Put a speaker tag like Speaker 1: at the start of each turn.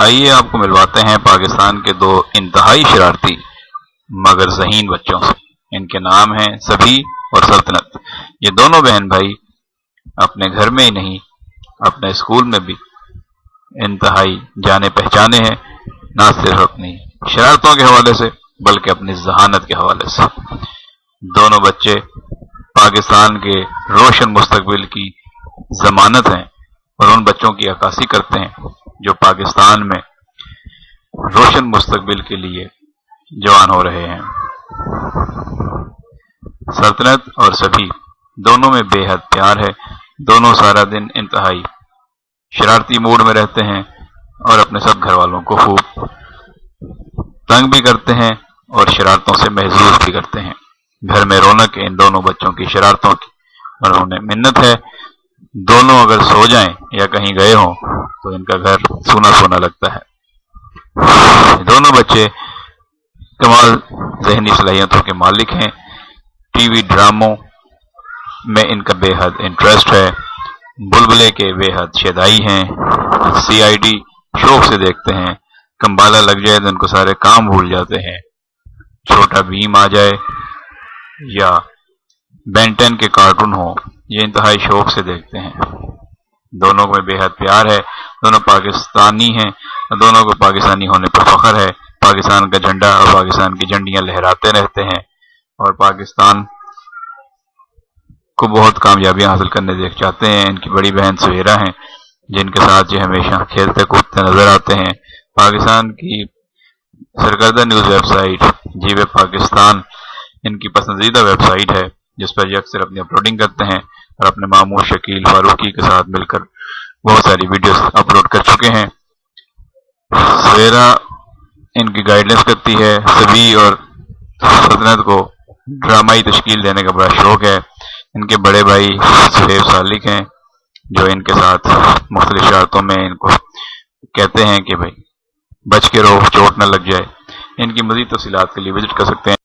Speaker 1: آئیے آپ کو ملواتے ہیں پاکستان کے دو انتہائی شرارتی مگر ذہین بچوں سے۔ ان کے نام ہیں سبھی اور سلطنت۔ یہ دونوں بہن بھائی اپنے گھر میں ہی نہیں، اپنے اسکول میں بھی انتہائی جانے پہچانے ہیں، نہ صرف اپنی شرارتوں کے حوالے سے بلکہ اپنی ذہانت کے حوالے سے۔ دونوں بچے پاکستان کے روشن مستقبل کی ضمانت ہیں اور ان بچوں کی عکاسی کرتے ہیں جو پاکستان میں روشن مستقبل کے لیے جوان ہو رہے ہیں۔ سلطنت اور سبھی دونوں میں بے حد پیار ہے۔ دونوں سارا دن انتہائی شرارتی موڈ میں رہتے ہیں اور اپنے سب گھر والوں کو خوب تنگ بھی کرتے ہیں اور شرارتوں سے محظوظ بھی کرتے ہیں۔ گھر میں رونق ہے ان دونوں بچوں کی شرارتوں کی، اور انہیں منت ہے دونوں اگر سو جائیں یا کہیں گئے ہوں تو ان کا گھر سونا سونا لگتا ہے۔ دونوں بچے کمال ذہنی صلاحیتوں کے مالک ہیں۔ ٹی وی ڈراموں میں ان کا بے حد انٹرسٹ ہے۔ بلبلے کے بے حد شیدائی ہیں۔ سی آئی ڈی شوق سے دیکھتے ہیں۔ کمبالا لگ جائے تو ان کو سارے کام بھول جاتے ہیں۔ چھوٹا بھیم آ جائے یا بینٹن کے کارٹون ہوں، یہ انتہائی شوق سے دیکھتے ہیں۔ دونوں کو بے حد پیار ہے۔ دونوں پاکستانی ہیں، دونوں کو پاکستانی ہونے پر فخر ہے۔ پاکستان کا جھنڈا اور پاکستان کی جھنڈیاں لہراتے رہتے ہیں اور پاکستان کو بہت کامیابیاں حاصل کرنے دیکھ چاہتے ہیں۔ ان کی بڑی بہن سہیرا ہیں جن کے ساتھ یہ ہمیشہ کھیلتے کودتے نظر آتے ہیں۔ پاکستان کی سرکردہ نیوز ویب سائٹ جیب پاکستان ان کی پسندیدہ ویب سائٹ ہے جس پر یہ اکثر اپنی اپلوڈنگ کرتے ہیں اور اپنے ماموں شکیل فاروقی کے ساتھ مل کر بہت ساری ویڈیوز اپلوڈ کر چکے ہیں۔ سہیرا ان کی گائیڈنس کرتی ہے۔ سبھی اور سلطنت کو ڈرامائی تشکیل دینے کا بڑا شوق ہے۔ ان کے بڑے بھائی سہیب سالک ہیں جو ان کے ساتھ مختلف شرارتوں میں ان کو کہتے ہیں کہ بھائی بچ کے رہو، چوٹ نہ لگ جائے۔ ان کی مزید تفصیلات کے لیے وزٹ کر سکتے ہیں